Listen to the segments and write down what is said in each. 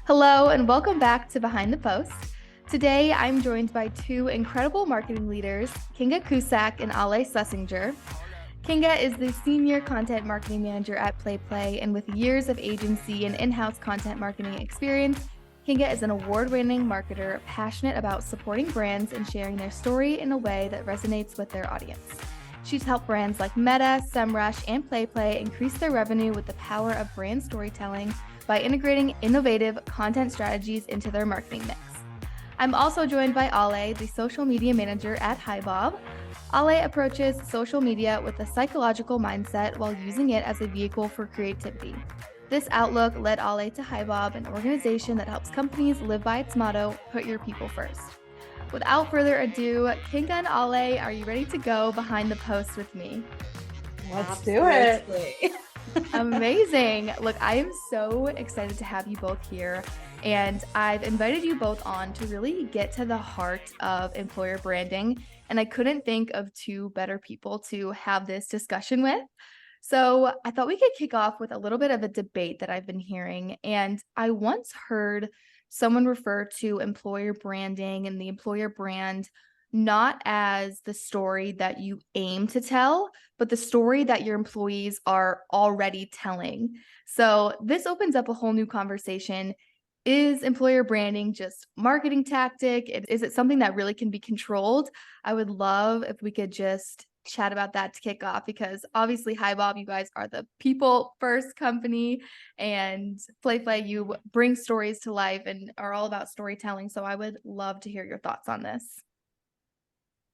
Hello, and welcome back to Behind the Post. Today, I'm joined by two incredible marketing leaders, Kinga and Ale Schlesinger. Kinga is the Senior Content Marketing Manager at PlayPlay, and with years of agency and in-house content marketing experience, Kinga is an award-winning marketer passionate about supporting brands and sharing their story in a way that resonates with their audience. She's helped brands like Meta, SEMrush, and PlayPlay increase their revenue with the power of brand storytelling by integrating innovative content strategies into their marketing mix. I'm also joined by Ale, the social media manager at HiBob. Ale approaches social media with a psychological mindset while using it as a vehicle for creativity. This outlook led Ale to HiBob, an organization that helps companies live by its motto, put your people first. Without further ado, Kinga and Ale, are you ready to go behind the post with me? Let's do it. Amazing. Look, I am so excited to have you both here. And I've invited you both on to really get to the heart of employer branding. And I couldn't think of two better people to have this discussion with. So I thought we could kick off with a little bit of a debate that I've been hearing. And I once heard someone refer to employer branding and the employer brand not as the story that you aim to tell, but the story that your employees are already telling. So this opens up a whole new conversation. Is employer branding just marketing tactic? Is it something that really can be controlled? I would love if we could just chat about that to kick off, because obviously, hi Bob, you guys are the people first company, and PlayPlay, you bring stories to life and are all about storytelling. So I would love to hear your thoughts on this.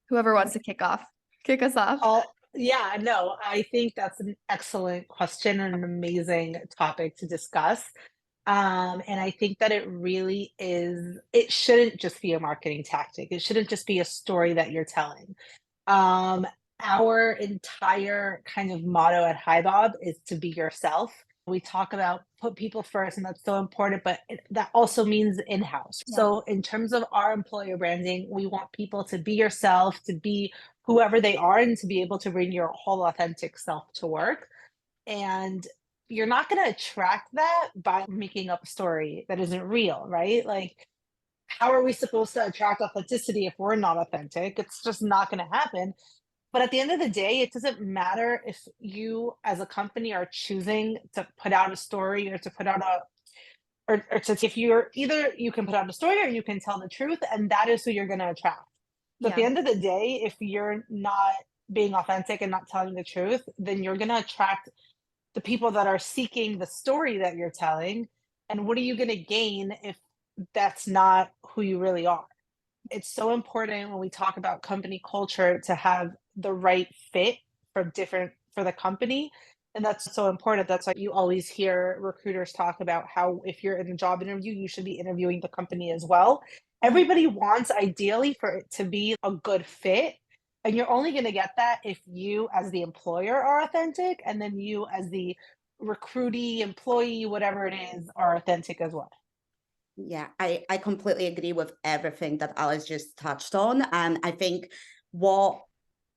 Whoever wants to kick us off. No, I think that's an excellent question and an amazing topic to discuss. And I think that it shouldn't just be a marketing tactic. It shouldn't just be a story that you're telling. Um, our entire kind of motto at Hi Bob is to be yourself. We talk about put people first, and that's so important, but that also means in house. Yeah. So, in terms of our employer branding, we want people to be yourself, to be whoever they are, and to be able to bring your whole authentic self to work. And you're not going to attract that by making up a story that isn't real, right? Like, how are we supposed to attract authenticity if we're not authentic? It's just not going to happen. But at the end of the day, it doesn't matter if you as a company are choosing to put out a story or to put out a or to if you're either you can put out a story or you can tell the truth, and that is who you're going to attract. So at the Yeah. end of the day, if you're not being authentic and not telling the truth, then you're going to attract the people that are seeking the story that you're telling. And what are you going to gain if that's not who you really are? It's so important when we talk about company culture to have the right fit for the company. And that's so important. That's why you always hear recruiters talk about how if you're in a job interview, you should be interviewing the company as well. Everybody wants ideally for it to be a good fit. And you're only going to get that if you, as the employer, are authentic, and then you, as the recruitee, employee, whatever it is, are authentic as well. Yeah, I completely agree with everything that Alice just touched on. And I think what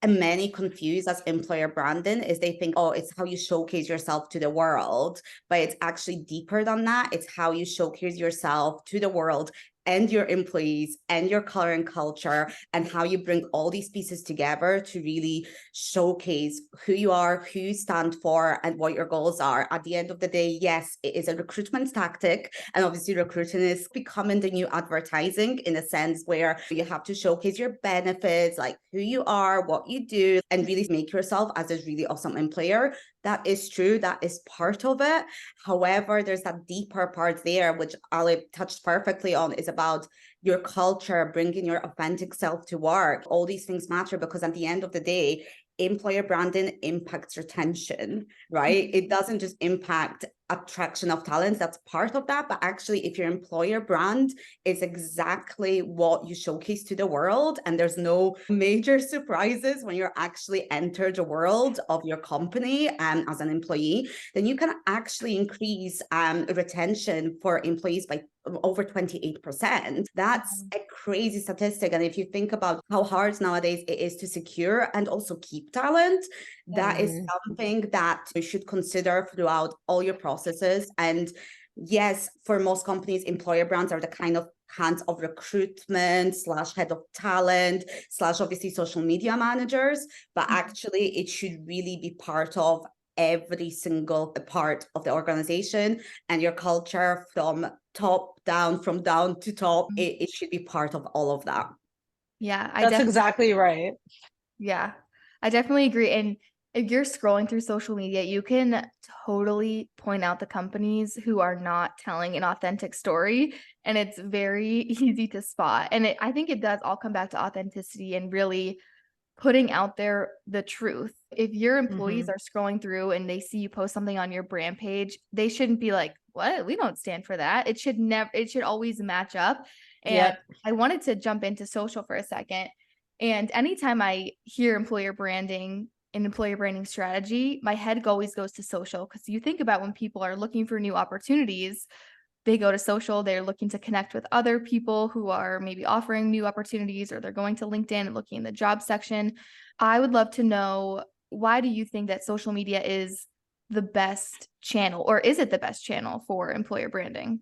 many confuse as employer branding is they think, oh, it's how you showcase yourself to the world. But it's actually deeper than that. It's how you showcase yourself to the world and your employees and your current culture, and how you bring all these pieces together to really showcase who you are, who you stand for, and what your goals are. At the end of the day, yes, it is a recruitment tactic. And obviously recruiting is becoming the new advertising, in a sense where you have to showcase your benefits, like who you are, what you do, and really make yourself as a really awesome employer. That is true. That is part of it. However, there's that deeper part there, which Ali touched perfectly on, is about your culture, bringing your authentic self to work. All these things matter because at the end of the day, employer branding impacts retention, right? It doesn't just impact attraction of talent. That's part of that. But actually, if your employer brand is exactly what you showcase to the world, and there's no major surprises when you're actually enter the world of your company as an employee, then you can actually increase retention for employees by over 28%. That's a crazy statistic. And if you think about how hard nowadays it is to secure and also keep talent, that is something that you should consider throughout all your processes. And Yes, for most companies, employer brands are the kind of hands of recruitment / head of talent / obviously social media managers, but actually it should really be part of every single part of the organization, and your culture from top down, from down to top, it should be part of all of that. Yeah, I That's definitely exactly right. Yeah, I definitely agree. And if you're scrolling through social media, you can totally point out the companies who are not telling an authentic story. And it's very easy to spot. And I think it does all come back to authenticity and really putting out there the truth. If your employees Mhm. are scrolling through and they see you post something on your brand page, they shouldn't be like, "What? We don't stand for that." It should always match up. And Yep. I wanted to jump into social for a second. And anytime I hear employer branding and employer branding strategy, my head always goes to social, because you think about when people are looking for new opportunities, they go to social, they're looking to connect with other people who are maybe offering new opportunities, or they're going to LinkedIn and looking in the job section. I would love to know, why do you think that social media is the best channel, or is it the best channel for employer branding?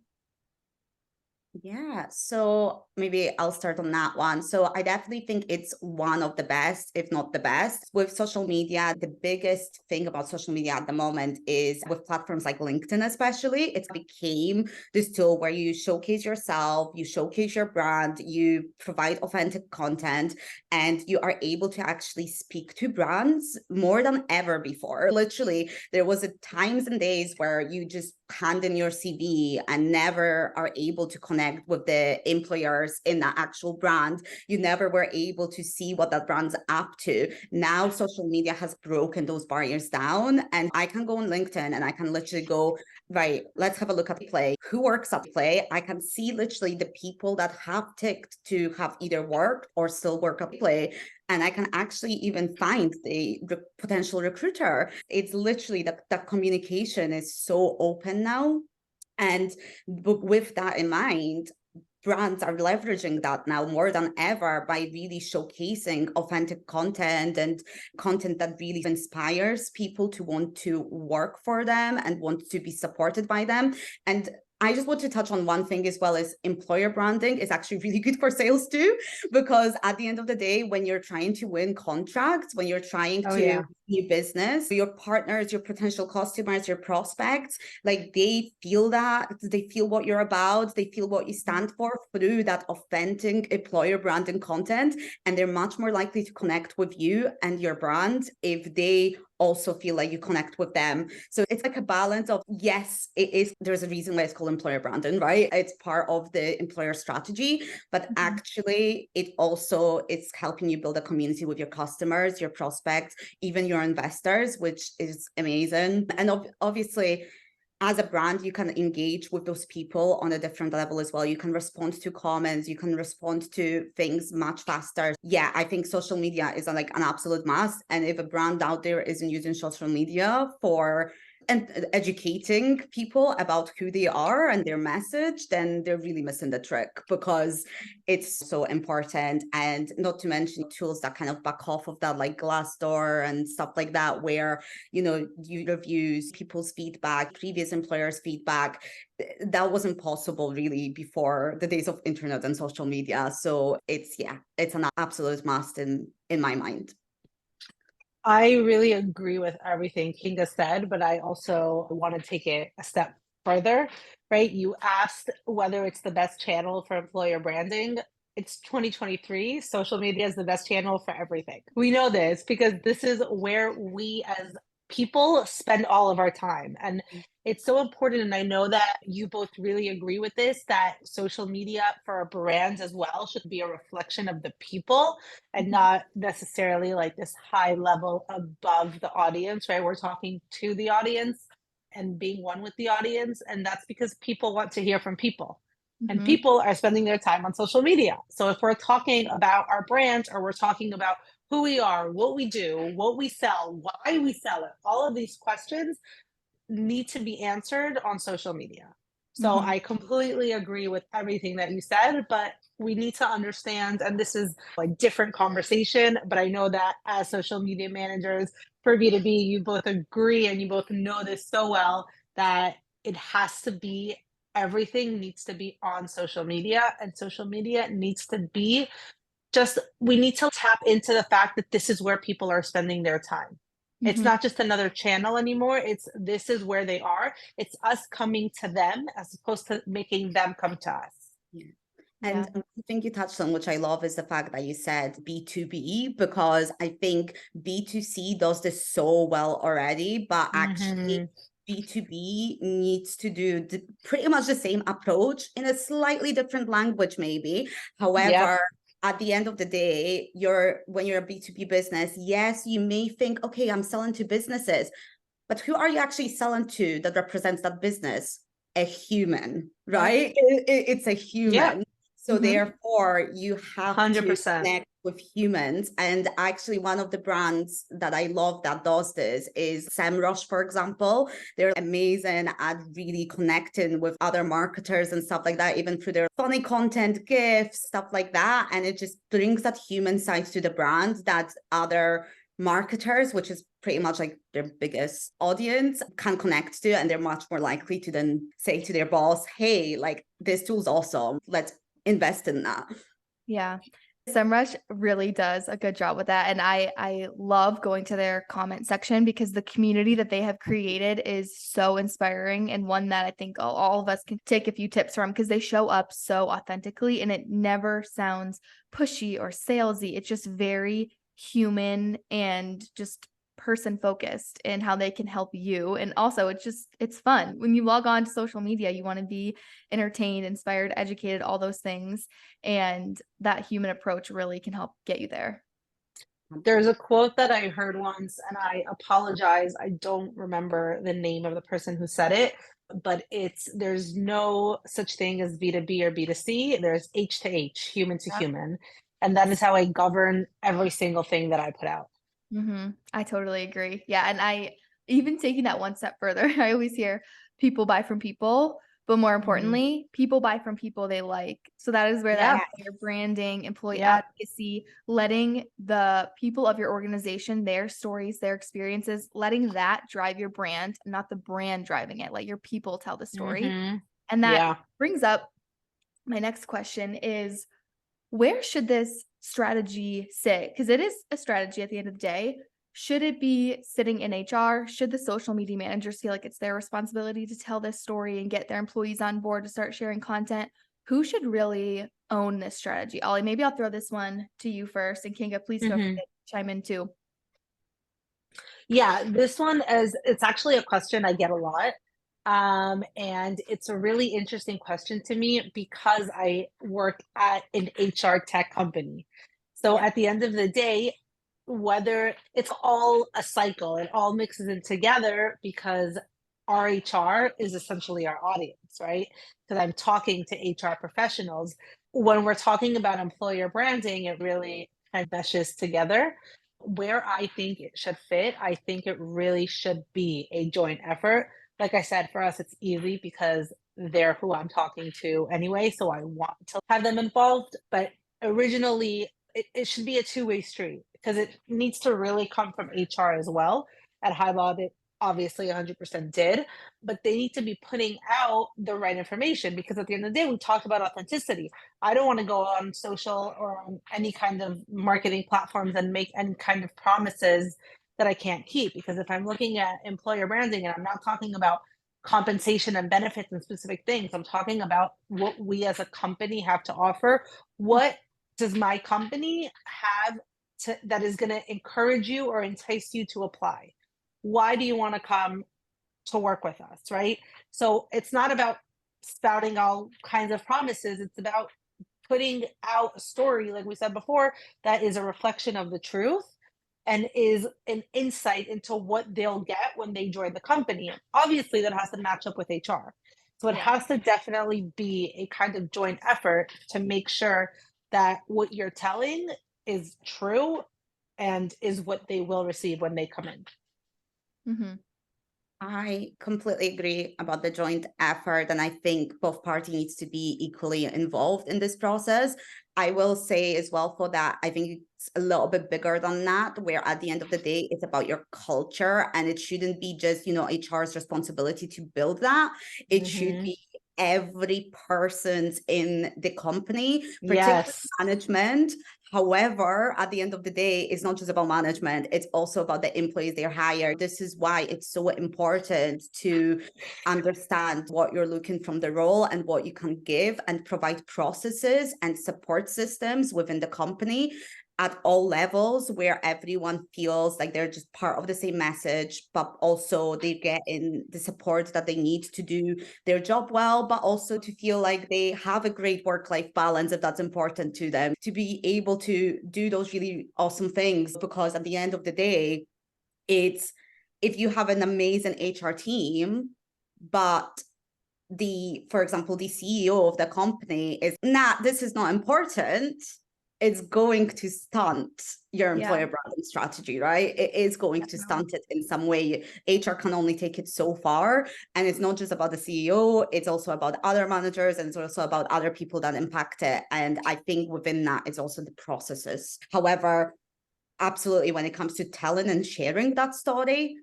Yeah, so maybe I'll start on that one. So I definitely think it's one of the best, if not the best. With social media, the biggest thing about social media at the moment is with platforms like LinkedIn, especially, it became this tool where you showcase yourself, you showcase your brand, you provide authentic content, and you are able to actually speak to brands more than ever before. Literally, there was a times and days where you just hand in your CV and never are able to connect with the employers in that actual brand. You never were able to see what that brand's up to. Now social media has broken those barriers down, and I can go on LinkedIn and I can literally go, right, let's have a look at Play. Who works at Play? I can see literally the people that have ticked to have either worked or still work at Play. And I can actually even find the potential recruiter. It's literally that communication is so open now. And with that in mind, brands are leveraging that now more than ever by really showcasing authentic content and content that really inspires people to want to work for them and want to be supported by them. And I just want to touch on one thing as well, as employer branding is actually really good for sales too, because at the end of the day, when you're trying to win contracts, when you're trying Oh, to yeah. new business, your partners, your potential customers, your prospects, like they feel what you're about, they feel what you stand for through that authentic employer branding content, and they're much more likely to connect with you and your brand if they also feel like you connect with them. So it's like a balance of, yes, it is, there's a reason why it's called employer branding, right? It's part of the employer strategy, but actually it's helping you build a community with your customers, your prospects, even your investors, which is amazing. And obviously, as a brand, you can engage with those people on a different level as well. You can respond to comments, you can respond to things much faster. Yeah, I think social media is like an absolute must. And if a brand out there isn't using social media for and educating people about who they are and their message, then they're really missing the trick, because it's so important. And not to mention tools that kind of back off of that, like Glassdoor and stuff like that, where you reviews, people's feedback, previous employers' feedback. That wasn't possible really before the days of internet and social media. So it's an absolute must in my mind. I really agree with everything Kinga said, but I also want to take it a step further, right? You asked whether it's the best channel for employer branding. It's 2023. Social media is the best channel for everything. We know this because this is where we as people spend all of our time. And it's so important. And I know that you both really agree with this, that social media for our brands as well should be a reflection of the people and not necessarily like this high level above the audience, right? We're talking to the audience and being one with the audience. And that's because people want to hear from people. And Mhm. people are spending their time on social media. So if we're talking about our brand or we're talking about who we are, what we do, what we sell, why we sell it, all of these questions need to be answered on social media. So Mhm. I completely agree with everything that you said, but we need to understand, and this is a different conversation, but I know that as social media managers for B2B, you both agree and you both know this so well that it has to be everything needs to be on social media, and social media needs to be just, we need to tap into the fact that this is where people are spending their time. It's Mhm. not just another channel anymore. It's, this is where they are. It's us coming to them as opposed to making them come to us. Yeah. Yeah. And one thing you touched on, which I love, is the fact that you said B2B, because I think B2C does this so well already, but actually Hmm. B2B needs to do pretty much the same approach in a slightly different language, maybe. Yep. However, at the end of the day, when you're a B2B business, yes, you may think, okay, I'm selling to businesses, but who are you actually selling to that represents that business? A human, right? It's a Yep. human. So Mhm. therefore, you have to 100%. connect with humans. And actually, one of the brands that I love that does this is SEMrush, for example. They're amazing at really connecting with other marketers and stuff like that, even through their funny content, gifts, stuff like that. And it just brings that human side to the brand that other marketers, which is pretty much like their biggest audience, can connect to, and they're much more likely to then say to their boss, hey, like, this tool's awesome, let's invest in that. Yeah. SEMrush really does a good job with that. And I love going to their comment section because the community that they have created is so inspiring, and one that I think all of us can take a few tips from, because they show up so authentically and it never sounds pushy or salesy. It's just very human and just person focused in how they can help you. And also it's fun. When you log on to social media, you want to be entertained, inspired, educated, all those things. And that human approach really can help get you there. There's a quote that I heard once, and I apologize, I don't remember the name of the person who said it, but it's, there's no such thing as B2B or B2C. There's H to H, human to Yep. human. And that is how I govern every single thing that I put out. I totally agree. Yeah, and I even taking that one step further, I always hear people buy from people, but more Mhm. importantly, people buy from people they like. So that is where that Yep. employer branding, employee Yep. advocacy, letting the people of your organization, their stories, their experiences, letting that drive your brand, not the brand driving it. Let your people tell the story. Hmm. And that Yeah. brings up my next question is, where should this strategy sit? Because it is a strategy at the end of the day. Should it be sitting in HR? Should the social media managers feel like it's their responsibility to tell this story and get their employees on board to start sharing content? Who should really own this strategy? Ollie, maybe I'll throw this one to you first. And Kinga, please feel free Hmm. to chime in too. Yeah, this one is, it's actually a question I get a lot. And it's a really interesting question to me because I work at an HR tech company. So Yeah. at the end of the day, whether it's all a cycle, it all mixes in together because our HR is essentially our audience, right? Because I'm talking to HR professionals. When we're talking about employer branding, it really kind of meshes together. Where I think it should fit, I think it really should be a joint effort. Like I said, for us, it's easy because they're who I'm talking to anyway. So I want to have them involved. But originally, it should be a two-way street because it needs to really come from HR as well. At High Law, it obviously 100% did, but they need to be putting out the right information because at the end of the day, we talked about authenticity. I don't want to go on social or on any kind of marketing platforms and make any kind of promises that I can't keep. Because if I'm looking at employer branding and I'm not talking about compensation and benefits and specific things, I'm talking about what we as a company have to offer. What does my company have that is going to encourage you or entice you to apply? Why do you want to come to work with us, right? So it's not about spouting all kinds of promises. It's about putting out a story, like we said before, that is a reflection of the truth and is an insight into what they'll get when they join the company. Obviously, that has to match up with HR. So it Yeah. has to definitely be a kind of joint effort to make sure that what you're telling is true and is what they will receive when they come in. hmm I completely agree about the joint effort, and I think both parties needs to be equally involved in this process. I will say as well for that, I think it's a little bit bigger than that, where at the end of the day, it's about your culture, and it shouldn't be just, HR's responsibility to build that. It should Mhm. be every person's in the company, particularly Yes. management. However, at the end of the day, it's not just about management, it's also about the employees they hire. This is why it's so important to understand what you're looking from the role and what you can give, and provide processes and support systems within the company at all levels, where everyone feels like they're just part of the same message, but also they get in the support that they need to do their job well, but also to feel like they have a great work-life balance if that's important to them, to be able to do those really awesome things. Because at the end of the day, it's, if you have an amazing HR team, but for example, the CEO of the company is, nah, this is not important, it's going to stunt your employer branding strategy, right? It is going to stunt it in some way. HR can only take it so far. And it's not just about the CEO, it's also about other managers, and it's also about other people that impact it. And I think within that is also the processes. However, absolutely, when it comes to telling and sharing that story,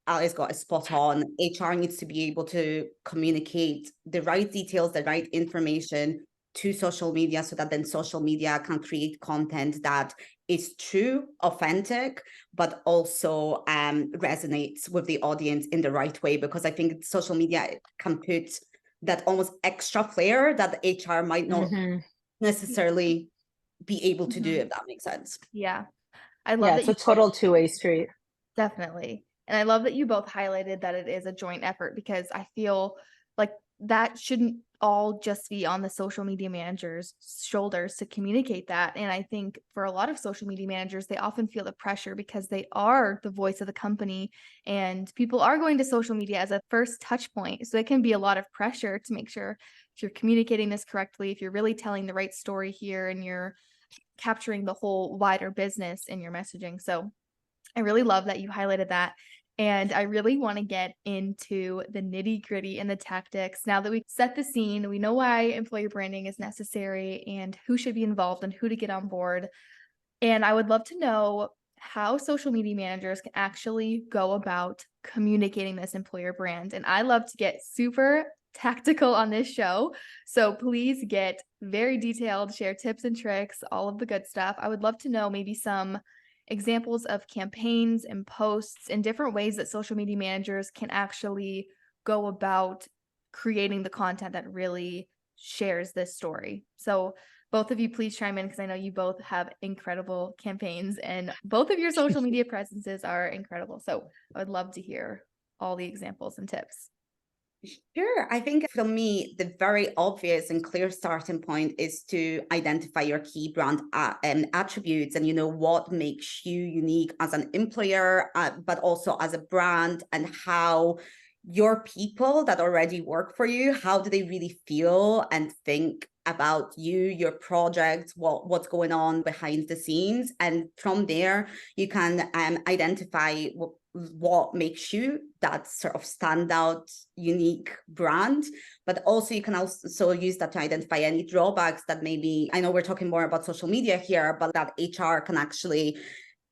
Ali's got a spot on. HR needs to be able to communicate the right details, the right information to social media, so that then social media can create content that is true, authentic, but also resonates with the audience in the right way. Because I think social media can put that almost extra flair that the HR might not necessarily be able to do, if that makes sense. Yeah. I love Yeah, that it's a you total two-way street. definitely. And I love that you both highlighted that it is a joint effort, because I feel like that shouldn't all just be on the social media manager's shoulders to communicate that. And I think for a lot of social media managers, they often feel the pressure because they are the voice of the company, and people are going to social media as a first touch point. So it can be a lot of pressure to make sure if you're communicating this correctly, if you're really telling the right story here, and you're capturing the whole wider business in your messaging. So I really love that you highlighted that. And I really want to get into the nitty gritty and the tactics. Now that we set the scene, we know why employer branding is necessary and who should be involved and who to get on board. And I would love to know how social media managers can actually go about communicating this employer brand. And I love to get super tactical on this show. So please get very detailed, share tips and tricks, all of the good stuff. I would love to know maybe some examples of campaigns and posts and different ways that social media managers can actually go about creating the content that really shares this story. So both of you, please chime in, because I know you both have incredible campaigns and both of your social media presences are incredible. So I would love to hear all the examples and tips. Sure. I think for me, the very obvious and clear starting point is to identify your key brand attributes, and what makes you unique as an employer, but also as a brand, and how your people that already work for you, how do they really feel and think about you, your project, what's going on behind the scenes. And from there, you can identify what makes you that sort of standout, unique brand. But also you can also use that to identify any drawbacks that maybe, I know we're talking more about social media here, but that HR can actually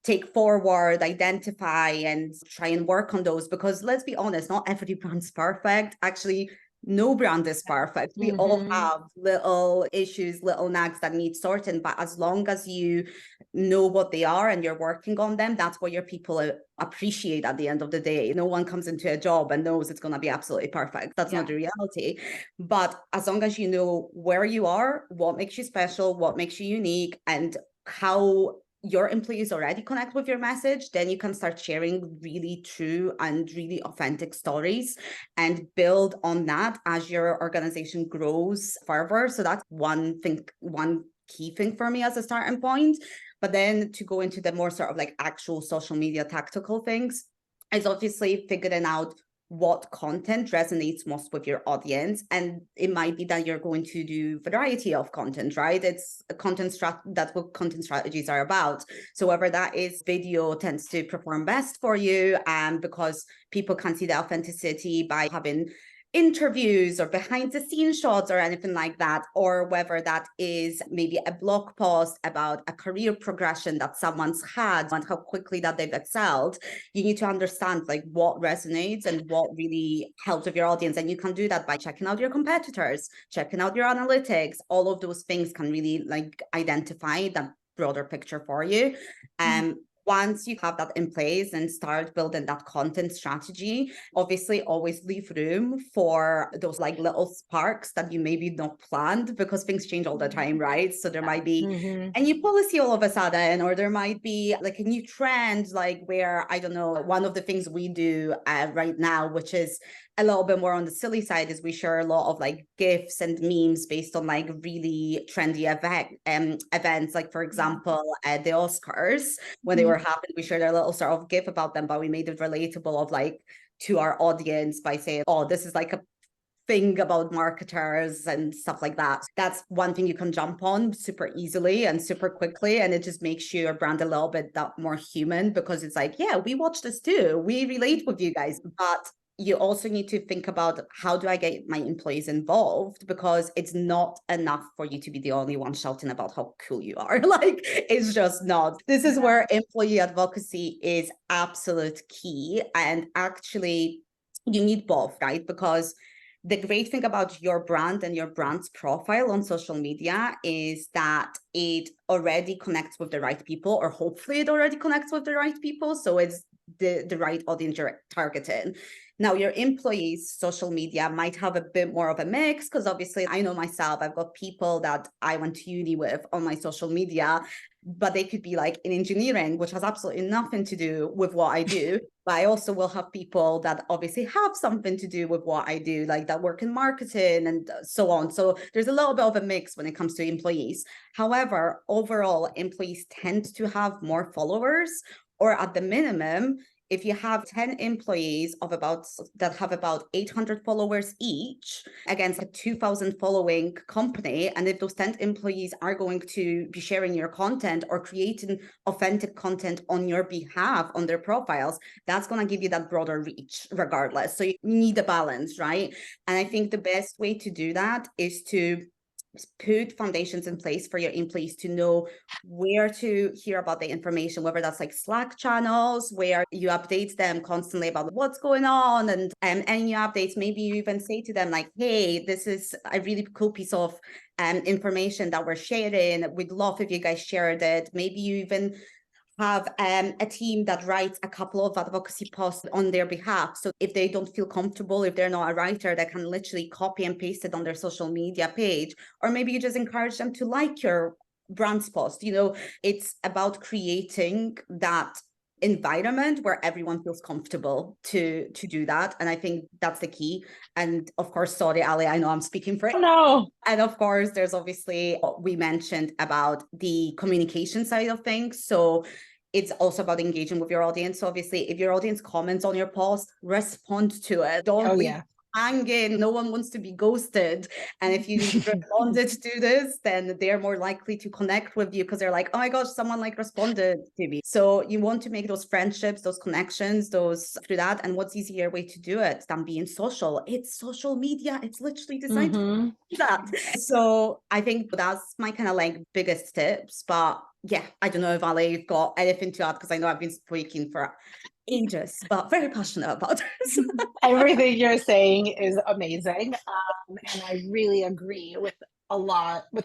take forward, identify, and try and work on those. Because let's be honest, not every brand's perfect. Actually, no brand is perfect. We all have little issues, little nags that need sorting, but as long as you know what they are and you're working on them, that's what your people appreciate at the end of the day. No one comes into a job and knows it's going to be absolutely perfect. That's not the reality. But as long as you know where you are, what makes you special, what makes you unique, and how your employees already connect with your message, then you can start sharing really true and really authentic stories and build on that as your organization grows further. So that's one key thing for me as a starting point. But then to go into the more sort of like actual social media tactical things is obviously figuring out what content resonates most with your audience. And it might be that you're going to do variety of content, right? It's a that's what content strategies are about. So whether that is video tends to perform best for you, because people can see the authenticity by having interviews or behind the scenes shots or anything like that, or whether that is maybe a blog post about a career progression that someone's had and how quickly that they've excelled, you need to understand like what resonates and what really helps with your audience. And you can do that by checking out your competitors, checking out your analytics. All of those things can really like identify that broader picture for you. Once you have that in place and start building that content strategy, obviously always leave room for those like little sparks that you maybe not planned, because things change all the time, right? So there might be a new policy all of a sudden, or there might be like a new trend, like where, I don't know, one of the things we do right now, which is a little bit more on the silly side, is we share a lot of like GIFs and memes based on like really trendy events. Like for example, the Oscars, when they were happening, we shared a little sort of GIF about them, but we made it relatable of like to our audience by saying, oh, this is like a thing about marketers and stuff like that. That's one thing you can jump on super easily and super quickly. And it just makes your brand a little bit that more human, because it's like, yeah, we watch this too. We relate with you guys. But you also need to think about, how do I get my employees involved? Because it's not enough for you to be the only one shouting about how cool you are. Like, it's just not. This is where employee advocacy is absolute key. And actually, you need both, right? Because the great thing about your brand and your brand's profile on social media is that it already connects with the right people, or hopefully it already connects with the right people. So it's the right audience you're targeting. Now, your employees' social media might have a bit more of a mix, because obviously I know myself, I've got people that I went to uni with on my social media, but they could be like in engineering, which has absolutely nothing to do with what I do. But I also will have people that obviously have something to do with what I do, like that work in marketing and so on. So there's a little bit of a mix when it comes to employees. However, overall, employees tend to have more followers, or at the minimum, if you have 10 employees that have about 800 followers each against a 2,000 following company, and if those 10 employees are going to be sharing your content or creating authentic content on your behalf on their profiles, that's going to give you that broader reach regardless. So you need a balance, right? And I think the best way to do that is to put foundations in place for your employees to know where to hear about the information, whether that's like Slack channels where you update them constantly about what's going on, and any new updates. Maybe you even say to them like, hey, this is a really cool piece of information that we're sharing. We'd love if you guys shared it. Maybe you even have a team that writes a couple of advocacy posts on their behalf. So if they don't feel comfortable, if they're not a writer, they can literally copy and paste it on their social media page. Or maybe you just encourage them to like your brand's post. You know, it's about creating that environment where everyone feels comfortable to do that. And I think that's the key. And of course, sorry, Ali, I know I'm speaking for it. No. And of course, there's obviously what we mentioned about the communication side of things. So it's also about engaging with your audience. So obviously, if your audience comments on your post, respond to it. Don't leave hanging. No one wants to be ghosted. And if you responded to this, then they're more likely to connect with you, because they're like, oh my gosh, someone like responded to me. So you want to make those friendships, those connections, those through that. And what's easier way to do it than being social? It's social media. It's literally designed to do that. So I think that's my kind of like biggest tips. But yeah, I don't know if Ali, you've got anything to add, because I know I've been speaking for ages, but very passionate about this. Everything you're saying is amazing. And I really agree with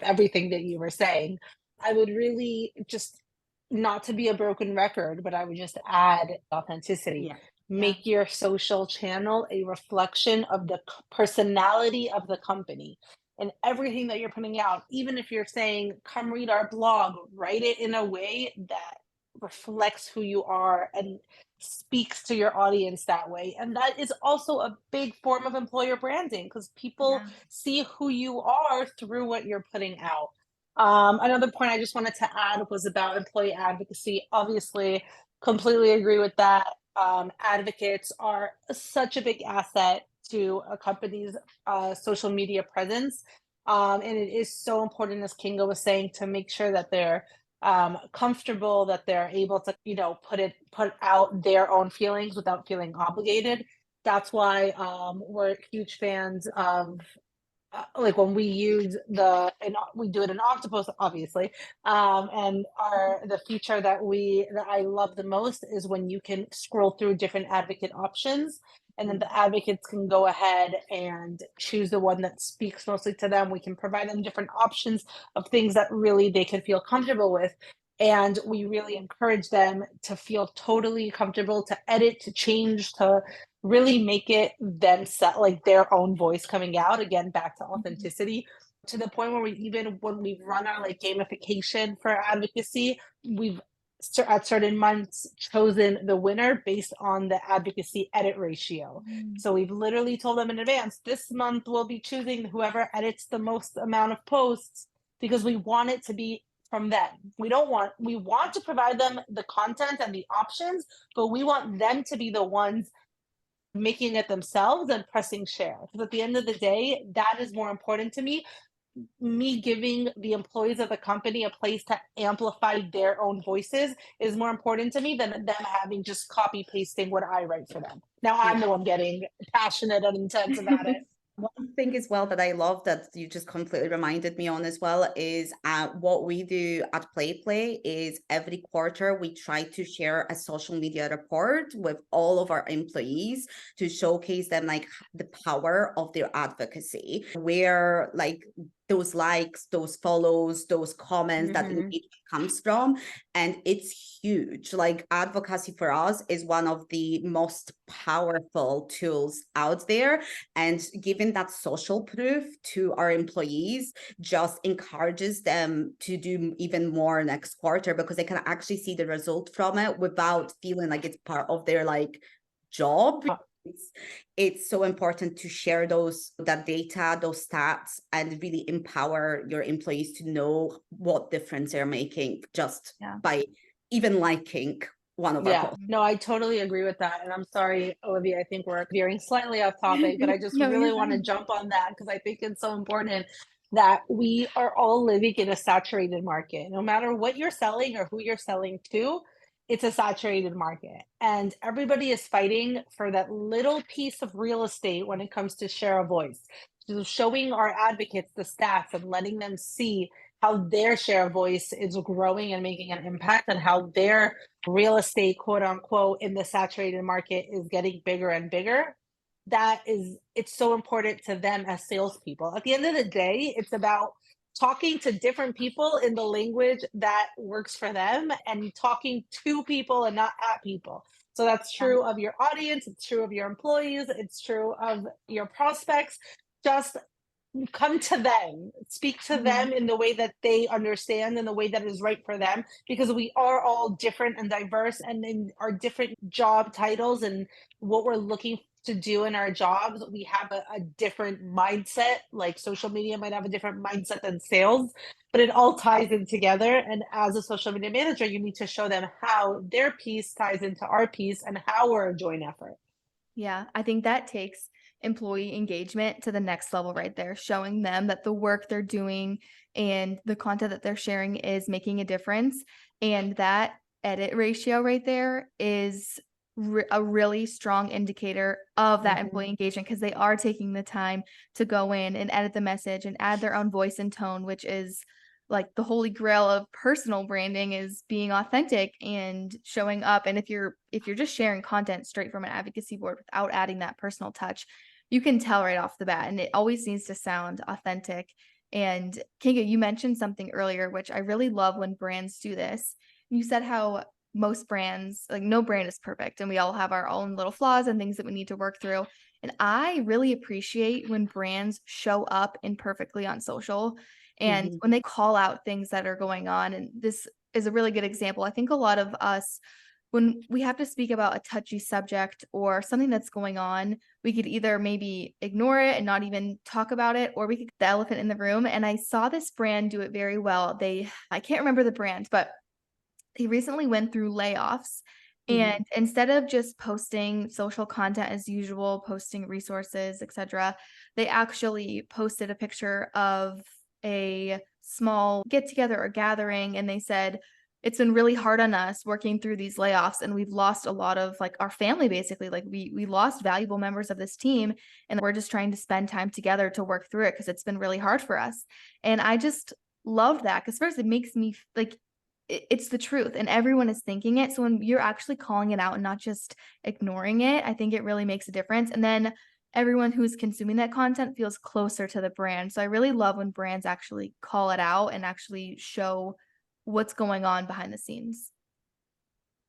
everything that you were saying. I would really just, not to be a broken record, but I would just add authenticity. Make your social channel a reflection of the personality of the company, and everything that you're putting out. Even if you're saying, come read our blog, write it in a way that reflects who you are and speaks to your audience that way. And that is also a big form of employer branding, because people see who you are through what you're putting out. Another point I just wanted to add was about employee advocacy. Obviously, completely agree with that. Advocates are such a big asset to a company's social media presence. And it is so important, as Kinga was saying, to make sure that they're comfortable, that they're able to, put out their own feelings without feeling obligated. That's why we're huge fans of like when we use and we do it in Oktopost, obviously. And the feature that I love the most is when you can scroll through different advocate options, and then the advocates can go ahead and choose the one that speaks mostly to them. We can provide them different options of things that really they can feel comfortable with. And we really encourage them to feel totally comfortable to edit, to change, to really make it themselves, like their own voice coming out. Again, back to Mhm. authenticity, to the point where we even when we run our like gamification for advocacy, we've at certain months chosen the winner based on the advocacy edit ratio. Mm. So we've literally told them in advance, this month we'll be choosing whoever edits the most amount of posts, because we want it to be from them. We want to provide them the content and the options, but we want them to be the ones making it themselves and pressing share. Because at the end of the day, that is more important to me. Me giving the employees of the company a place to amplify their own voices is more important to me than them having just copy pasting what I write for them. Now I'm the one getting passionate and intense about it. One thing as well that I love that you just completely reminded me on as well is what we do at Play is every quarter we try to share a social media report with all of our employees to showcase them like the power of their advocacy, where like those likes, those follows, those comments, that engagement comes from. And it's huge. Like advocacy for us is one of the most powerful tools out there. And giving that social proof to our employees just encourages them to do even more next quarter, because they can actually see the result from it without feeling like it's part of their like job. It's so important to share that data, those stats, and really empower your employees to know what difference they're making just by even liking one of our Yeah, posts. no, I totally agree with that. And I'm sorry, Olivia, I think we're veering slightly off topic, but I just No, really you're want to fine. jump on that because I think it's so important that we are all living in a saturated market. No matter what you're selling or who you're selling to, it's a saturated market. And everybody is fighting for that little piece of real estate when it comes to share a voice. So showing our advocates the stats and letting them see how their share of voice is growing and making an impact, and how their real estate, quote unquote, in the saturated market is getting bigger and bigger. It's so important to them as salespeople. At the end of the day, it's about talking to different people in the language that works for them and talking to people and not at people. So that's true of your audience, it's true of your employees, it's true of your prospects. Just come to them, speak to Mhm. them in the way that they understand, in the way that is right for them, because we are all different and diverse, and in our different job titles and what we're looking to do in our jobs, we have a different mindset. Like social media might have a different mindset than sales, but it all ties in together. And as a social media manager, you need to show them how their piece ties into our piece and how we're a joint effort. Yeah, I think that takes employee engagement to the next level right there, showing them that the work they're doing and the content that they're sharing is making a difference. And that edit ratio right there is a really strong indicator of that employee engagement, because they are taking the time to go in and edit the message and add their own voice and tone, which is like the holy grail of personal branding, is being authentic and showing up. And if you're just sharing content straight from an advocacy board without adding that personal touch, you can tell right off the bat, and it always needs to sound authentic. And Kinga, you mentioned something earlier which I really love when brands do this. You said how most brands, like no brand is perfect, and we all have our own little flaws and things that we need to work through. And I really appreciate when brands show up imperfectly on social, and when they call out things that are going on. And this is a really good example. I think a lot of us, when we have to speak about a touchy subject or something that's going on, we could either maybe ignore it and not even talk about it, or we could the elephant in the room. And I saw this brand do it very well. I can't remember the brand, but they recently went through layoffs. And instead of just posting social content as usual, posting resources, etc., they actually posted a picture of a small get together or gathering, and they said, it's been really hard on us working through these layoffs, and we've lost a lot of like our family basically. Like we lost valuable members of this team, and we're just trying to spend time together to work through it because it's been really hard for us. And I just love that because first it makes me like it's the truth and everyone is thinking it. So when you're actually calling it out and not just ignoring it, I think it really makes a difference. And then everyone who's consuming that content feels closer to the brand. So I really love when brands actually call it out and actually show what's going on behind the scenes.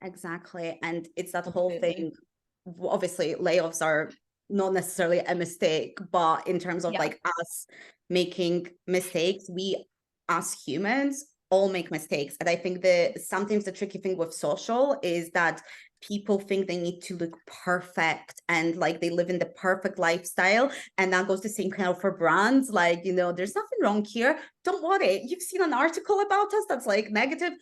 Exactly. And it's that whole Completely. thing. Obviously, layoffs are not necessarily a mistake, but in terms of Yeah. like us making mistakes, we as humans all make mistakes. And I think that sometimes the tricky thing with social is that people think they need to look perfect and like they live in the perfect lifestyle. And that goes the same kind of for brands. Like, there's nothing wrong here. Don't worry. You've seen an article about us that's like negative.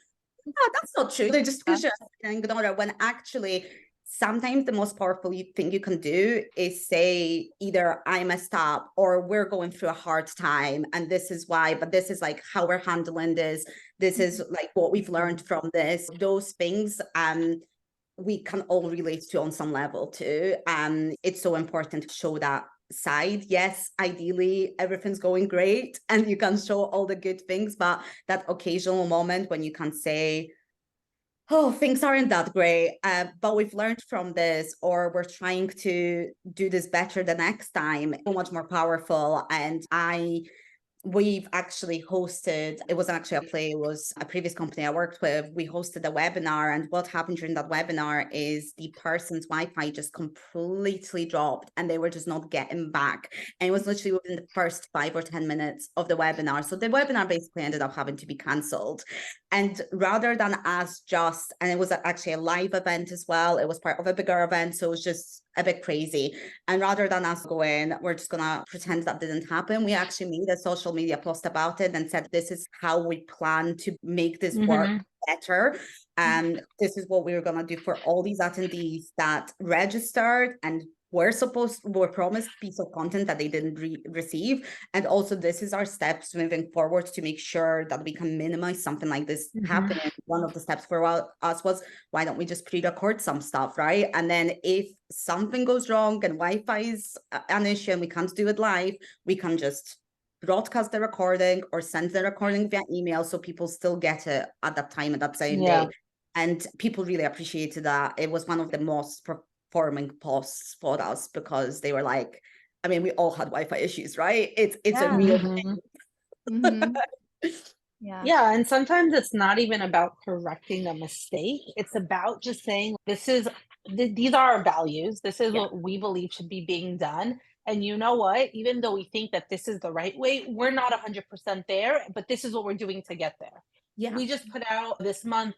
Oh, that's not true. They just Yeah. push us and ignore it when actually sometimes the most powerful thing you can do is say either I messed up or we're going through a hard time and this is why, but this is like how we're handling this. This is like what we've learned from this. Those things we can all relate to on some level too. It's so important to show that side. Yes, ideally everything's going great and you can show all the good things, but that occasional moment when you can say, oh, things aren't that great, but we've learned from this, or we're trying to do this better the next time, so much more powerful. And we've actually hosted, it wasn't actually a play, it was a previous company I worked with. We hosted a webinar, and what happened during that webinar is the person's Wi-Fi just completely dropped and they were just not getting back. And it was literally within the first 5 or 10 minutes of the webinar. So the webinar basically ended up having to be cancelled. And rather than us just, and it was actually a live event as well, it was part of a bigger event. So it was just a bit crazy. And rather than us going, we're just going to pretend that didn't happen, we actually made a social media post about it and said, this is how we plan to make this work better. And this is what we were going to do for all these attendees that registered and were promised piece of content that they didn't receive. And also this is our steps moving forward to make sure that we can minimize something like this happening. One of the steps for us was, why don't we just pre-record some stuff, right? And then if something goes wrong and Wi-Fi is an issue and we can't do it live, we can just broadcast the recording or send the recording via email so people still get it at that time and that same day. And people really appreciated that. It was one of the most performing posts for us because they were like, I mean, we all had Wi-Fi issues, right? It's a real thing. Yeah. Yeah, and sometimes it's not even about correcting a mistake. It's about just saying, these are our values. This is what we believe should be being done. And you know what? Even though we think that this is the right way, we're not 100% there, but this is what we're doing to get there. Yeah. We just put out this month,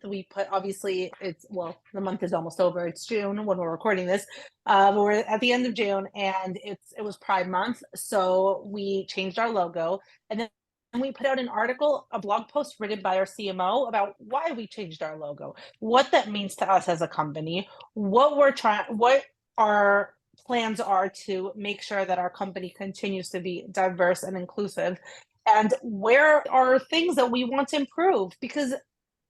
obviously the month is almost over. It's June when we're recording this. But we're at the end of June and it was Pride Month. So we changed our logo and then we put out an article, a blog post written by our CMO about why we changed our logo, what that means to us as a company, what our plans are to make sure that our company continues to be diverse and inclusive, and where are things that we want to improve. Because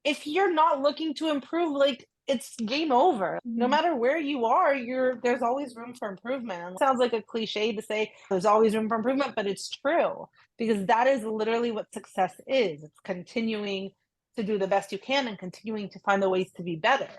if you're not looking to improve, like it's game over. No matter where you are, there's always room for improvement. It sounds like a cliche to say there's always room for improvement, but it's true because that is literally what success is. It's continuing to do the best you can and continuing to find the ways to be better.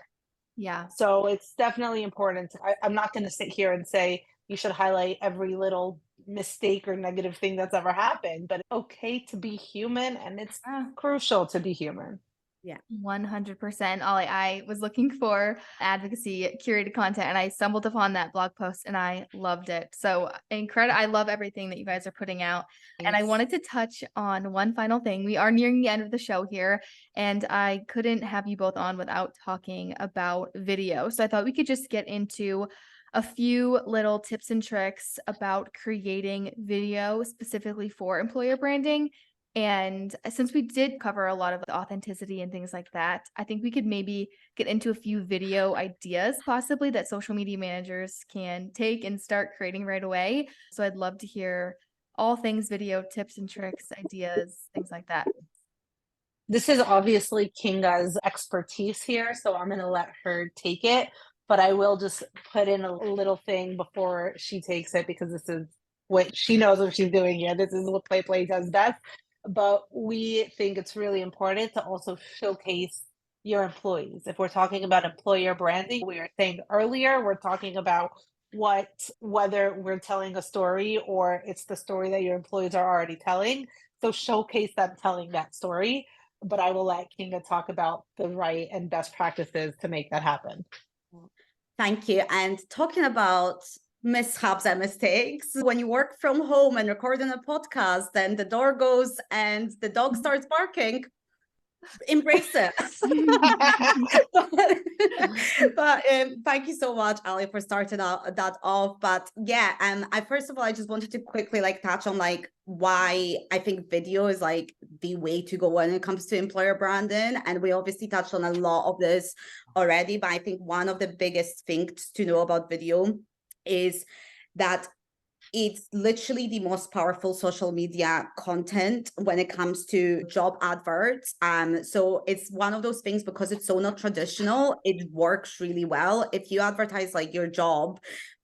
Yeah. So it's definitely important. I'm not going to sit here and say you should highlight every little mistake or negative thing that's ever happened, but it's okay to be human and it's crucial to be human. Yeah. 100%. Ollie, I was looking for advocacy curated content and I stumbled upon that blog post and I loved it. So incredible. I love everything that you guys are putting out. And I wanted to touch on one final thing. We are nearing the end of the show here and I couldn't have you both on without talking about video. So I thought we could just get into a few little tips and tricks about creating video specifically for employer branding. And since we did cover a lot of the authenticity and things like that, I think we could maybe get into a few video ideas possibly that social media managers can take and start creating right away. So I'd love to hear all things video tips and tricks, ideas, things like that. This is obviously Kinga's expertise here, so I'm gonna let her take it, but I will just put in a little thing before she takes it because this is what she knows what she's doing here. This is what Play does best. But we think it's really important to also showcase your employees. If we're talking about employer branding, we were saying earlier, we're talking about whether we're telling a story or it's the story that your employees are already telling. So showcase them telling that story, but I will let Kinga talk about the right and best practices to make that happen. Thank you. And talking about mishaps and mistakes, when you work from home and recording a podcast, then the door goes and the dog starts barking, embrace it. but thank you so much, Ali, for starting that off. But yeah, I first of all, I just wanted to quickly touch on why I think video is the way to go when it comes to employer branding. And we obviously touched on a lot of this already, but I think one of the biggest things to know about video is that it's literally the most powerful social media content when it comes to job adverts. So it's one of those things, because it's so not traditional, it works really well. If you advertise your job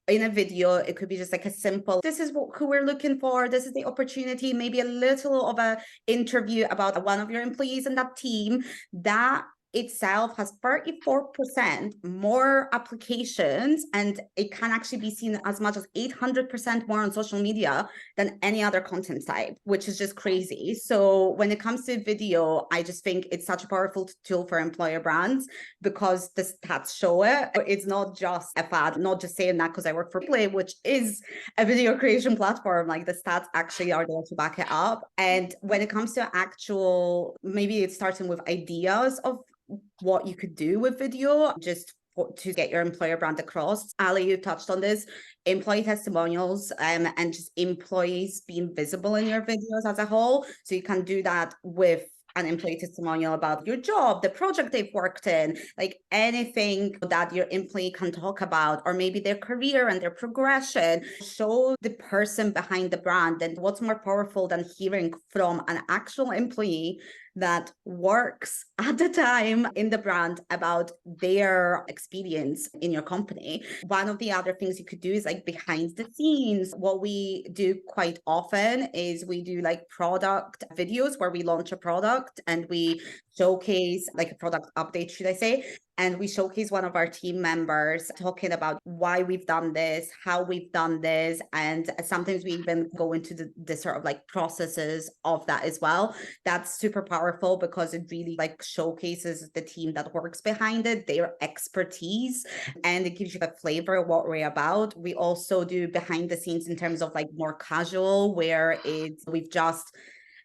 in a video, it could be just a simple, this is who we're looking for, this is the opportunity, maybe a little of a interview about one of your employees in that team. That itself has 34% more applications, and it can actually be seen as much as 800% more on social media than any other content type, which is just crazy. So when it comes to video, I just think it's such a powerful tool for employer brands, because the stats show it. It's not just a fad, not just saying that because I work for Play, which is a video creation platform. The stats actually are there to back it up. And when it comes to actual, maybe it's starting with ideas of what you could do with video just to get your employer brand across. Ali, you touched on this, employee testimonials, and just employees being visible in your videos as a whole. So you can do that with an employee testimonial about your job, the project they've worked in, anything that your employee can talk about, or maybe their career and their progression. Show the person behind the brand. And what's more powerful than hearing from an actual employee that works at the time in the brand about their experience in your company? One of the other things you could do is behind the scenes. What we do quite often is we do product videos where we launch a product and we showcase a product update, should I say, and we showcase one of our team members talking about why we've done this, how we've done this, and sometimes we even go into the sort of processes of that as well. That's super powerful because it really showcases the team that works behind it, their expertise, and it gives you a flavor of what we're about. We also do behind the scenes in terms of more casual, where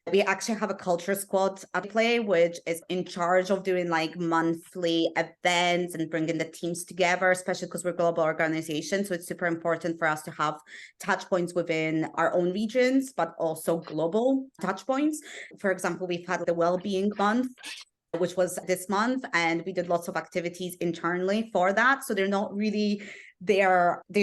we actually have a culture squad at Play, which is in charge of doing monthly events and bringing the teams together, especially because we're a global organization. So it's super important for us to have touch points within our own regions, but also global touch points. For example, we've had the Wellbeing Month, which was this month, and we did lots of activities internally for that. So they're not really they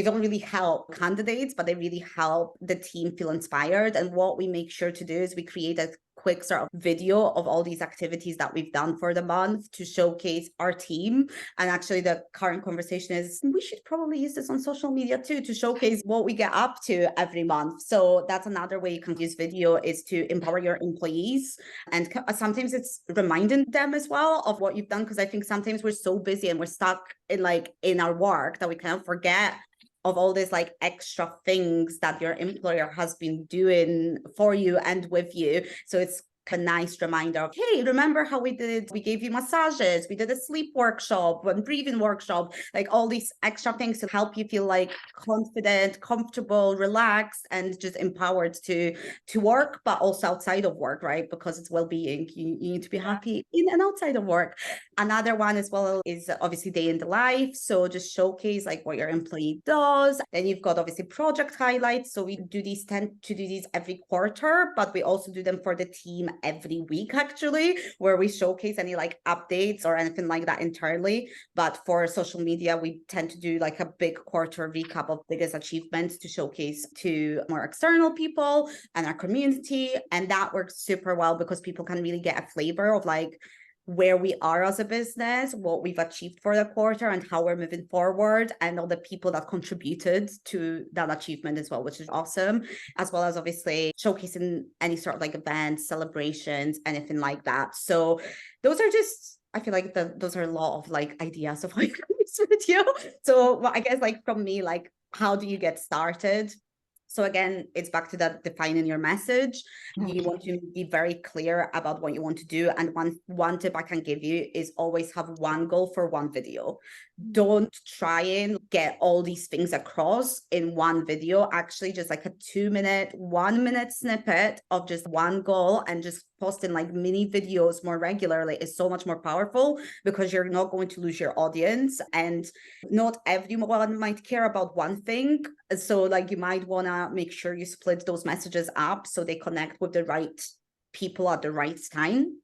don't really help candidates, but they really help the team feel inspired. And what we make sure to do is we create a quick sort of video of all these activities that we've done for the month to showcase our team. And actually the current conversation is we should probably use this on social media too, to showcase what we get up to every month. So that's another way you can use video, is to empower your employees. And sometimes it's reminding them as well of what you've done, because I think sometimes we're so busy and we're stuck in our work that we kind of forget of all these extra things that your employer has been doing for you and with you. So it's a nice reminder of, hey, remember how we gave you massages, we did a sleep workshop, one breathing workshop, all these extra things to help you feel confident, comfortable, relaxed, and just empowered to work, but also outside of work, right? Because it's well-being. You need to be happy in and outside of work. Another one as well is obviously day in the life. So just showcase what your employee does. Then you've got obviously project highlights. So we tend to do these every quarter, but we also do them for the team one every week actually, where we showcase any like updates or anything like that internally. But for social media, we tend to do like a big quarter recap of biggest achievements to showcase to more external people and our community. And that works super well because people can really get a flavor of like where we are as a business, what we've achieved for the quarter, and how we're moving forward, and all the people that contributed to that achievement as well, which is awesome. As well as obviously showcasing any sort of like events, celebrations, anything like that. So those are just, I feel like those are a lot of like ideas of how you can use video. So well, I guess like from me, like how do you get started? So again, it's back to that defining your message. You want to be very clear about what you want to do. And one tip I can give you is always have one goal for one video. Don't try and get all these things across in one video. Actually, just like a 2-minute, 1-minute snippet of just one goal, and just posting like mini videos more regularly is so much more powerful, because you're not going to lose your audience, and not everyone might care about one thing. So like you might want to make sure you split those messages up so they connect with the right people at the right time.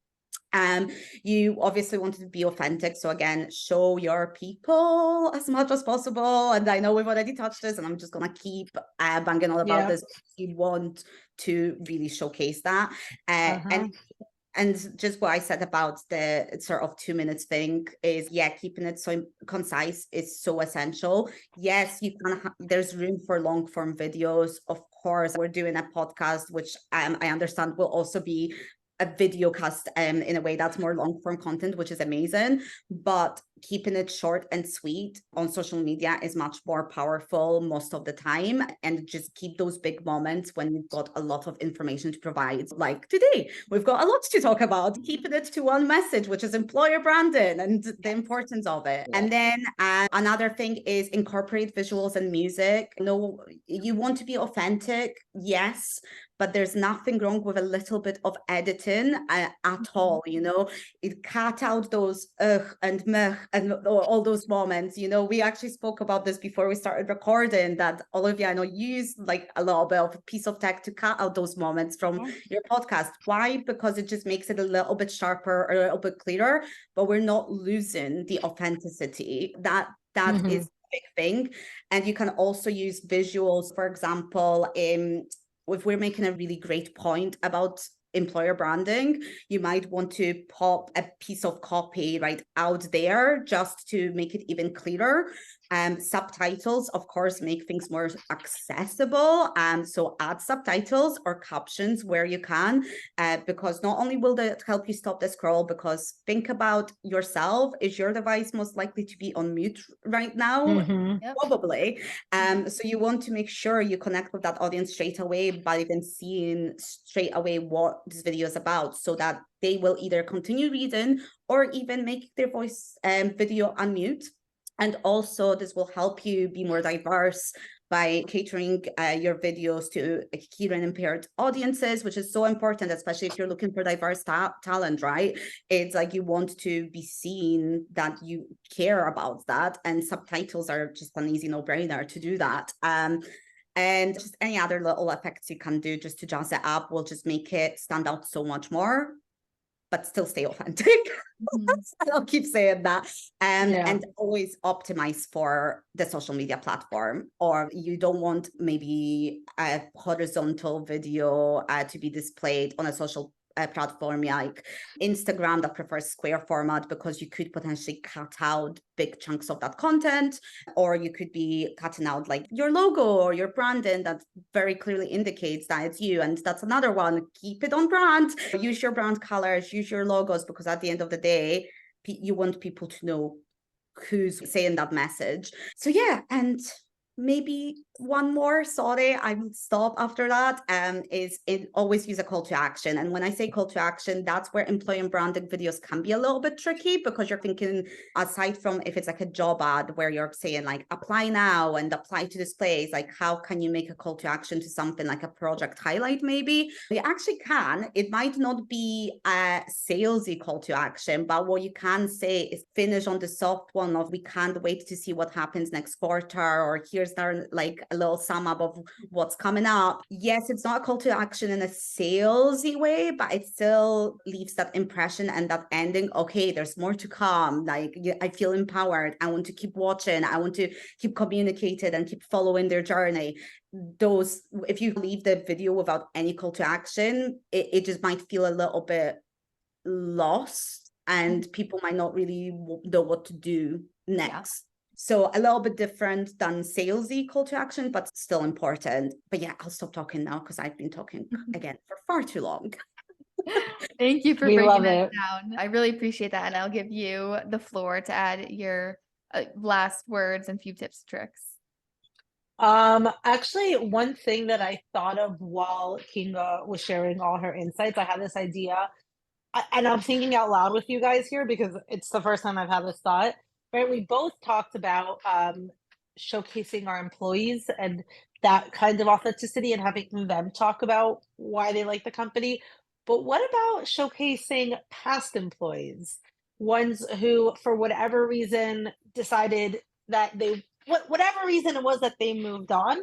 You obviously want to be authentic. So again, show your people as much as possible. And I know we've already touched this, and I'm just going to keep banging on about this. You want to really showcase that. And just what I said about the sort of 2 minutes thing is, keeping it so concise is so essential. Yes, you can there's room for long form videos. Of course, we're doing a podcast, which I understand will also be a video cast in a way that's more long form content, which is amazing. But keeping it short and sweet on social media is much more powerful most of the time. And just keep those big moments when you've got a lot of information to provide. Like today, we've got a lot to talk about. Keeping it to one message, which is employer branding and the importance of it. And then another thing is incorporate visuals and music. No, you want to be authentic, yes, but there's nothing wrong with a little bit of editing at all, you know. It cut out those and meh and all those moments. You know, we actually spoke about this before we started recording, that Olivia, I know, used like a little bit of a piece of tech to cut out those moments from your podcast. Why? Because it just makes it a little bit sharper, or a little bit clearer, but we're not losing the authenticity. That is a big thing. And you can also use visuals. For example, if we're making a really great point about employer branding, you might want to pop a piece of copy right out there just to make it even clearer. Subtitles, of course, make things more accessible. So add subtitles or captions where you can, because not only will that help you stop the scroll, because think about yourself. Is your device most likely to be on mute right now? Probably. So you want to make sure you connect with that audience straight away by them seeing straight away what this video is about, so that they will either continue reading or even make their voice video unmute. And also this will help you be more diverse by catering your videos to hearing impaired audiences, which is so important, especially if you're looking for diverse talent, right? It's like you want to be seen that you care about that, and subtitles are just an easy no-brainer to do that. And just any other little effects you can do just to jazz it up will just make it stand out so much more, but still stay authentic. I'll keep saying that. And always optimize for the social media platform. Or you don't want maybe a horizontal video to be displayed on a social platform like Instagram that prefers square format, because you could potentially cut out big chunks of that content, or you could be cutting out like your logo or your branding that very clearly indicates that it's you. And that's another one. Keep it on brand. Use your brand colors, use your logos, because at the end of the day, you want people to know who's saying that message. So and maybe one more, sorry, I will stop after that, is it always use a call to action. And when I say call to action, that's where employer branding videos can be a little bit tricky, because you're thinking, aside from if it's like a job ad where you're saying like apply now and apply to this place, like how can you make a call to action to something like a project highlight? Maybe you actually can. It might not be a salesy call to action, but what you can say is finish on the soft one of, we can't wait to see what happens next quarter, or here's here's our like a little sum up of what's coming up. Yes, it's not a call to action in a salesy way, but it still leaves that impression and that ending. Okay, there's more to come. Like, I feel empowered. I want to keep watching. I want to keep communicating and keep following their journey. Those, if you leave the video without any call to action, it just might feel a little bit lost, and people might not really know what to do next. So a little bit different than salesy call to action, but still important. But yeah, I'll stop talking now because I've been talking again for far too long. Thank you for We breaking love that it. down. I really appreciate that. And I'll give you the floor to add your last words and few tips and tricks. Actually, one thing that I thought of while Kinga was sharing all her insights, I had this idea, and I'm thinking out loud with you guys here because it's the first time I've had this thought. Right? We both talked about showcasing our employees and that kind of authenticity and having them talk about why they like the company. But what about showcasing past employees, ones who, for whatever reason, decided that whatever reason it was that they moved on,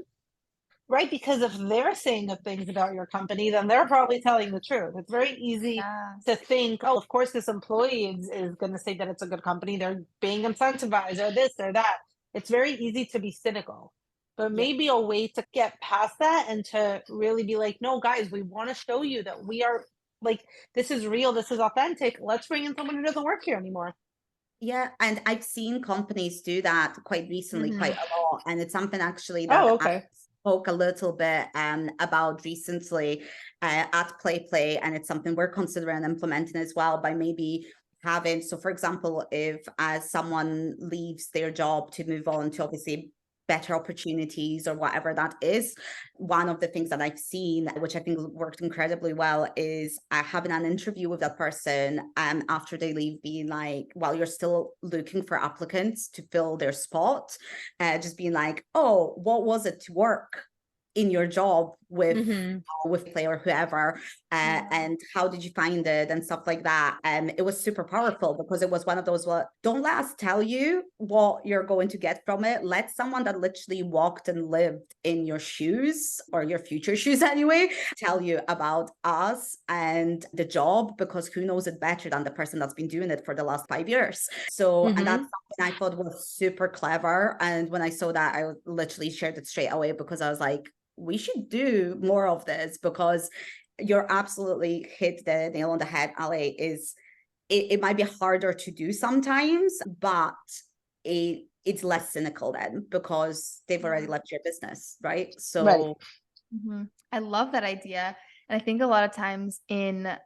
right? Because if they're saying the things about your company, then they're probably telling the truth. It's very easy to think, oh, of course, this employee is going to say that it's a good company. They're being incentivized or this or that. It's very easy to be cynical. But maybe a way to get past that and to really be like, no, guys, we want to show you that we are like, this is real, this is authentic. Let's bring in someone who doesn't work here anymore. Yeah, and I've seen companies do that quite recently, quite a lot. And it's something actually that Oh, okay. I spoke a little bit about recently at Play, and it's something we're considering implementing as well by maybe having, so for example, if someone leaves their job to move on to obviously better opportunities or whatever that is, one of the things that I've seen, which I think worked incredibly well, is having an interview with that person after they leave, being like, while you're still looking for applicants to fill their spot, just being like, oh, what was it to work in your job with Play or whoever, and how did you find it and stuff like that. It was super powerful because it was one of those, well, don't let us tell you what you're going to get from it. Let someone that literally walked and lived in your shoes, or your future shoes anyway, tell you about us and the job, because who knows it better than the person that's been doing it for the last 5 years. So and that's something I thought was super clever, and when I saw that, I literally shared it straight away because I was like, we should do more of this, because you're absolutely hit the nail on the head, Ale. It might be harder to do sometimes, but it's less cynical then because they've already left your business, right? So I love that idea. And I think a lot of times in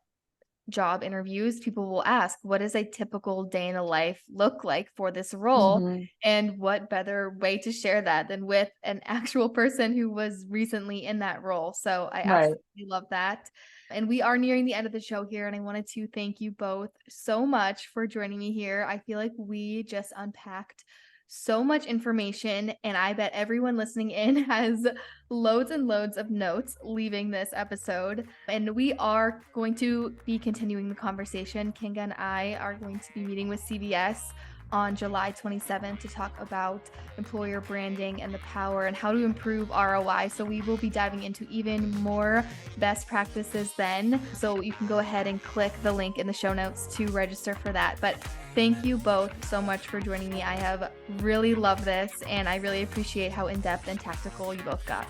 job interviews, people will ask, what does a typical day in the life look like for this role? And what better way to share that than with an actual person who was recently in that role? So I absolutely love that. And we are nearing the end of the show here, and I wanted to thank you both so much for joining me here. I feel like we just unpacked so much information, and I bet everyone listening in has loads and loads of notes leaving this episode. And we are going to be continuing the conversation. Kinga and I are going to be meeting with CVS on July 27th to talk about employer branding and the power and how to improve ROI. So we will be diving into even more best practices then. So you can go ahead and click the link in the show notes to register for that. But thank you both so much for joining me. I have really loved this, and I really appreciate how in-depth and tactical you both got.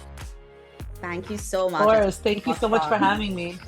Thank you so much. Of course. Thank you so much for having me.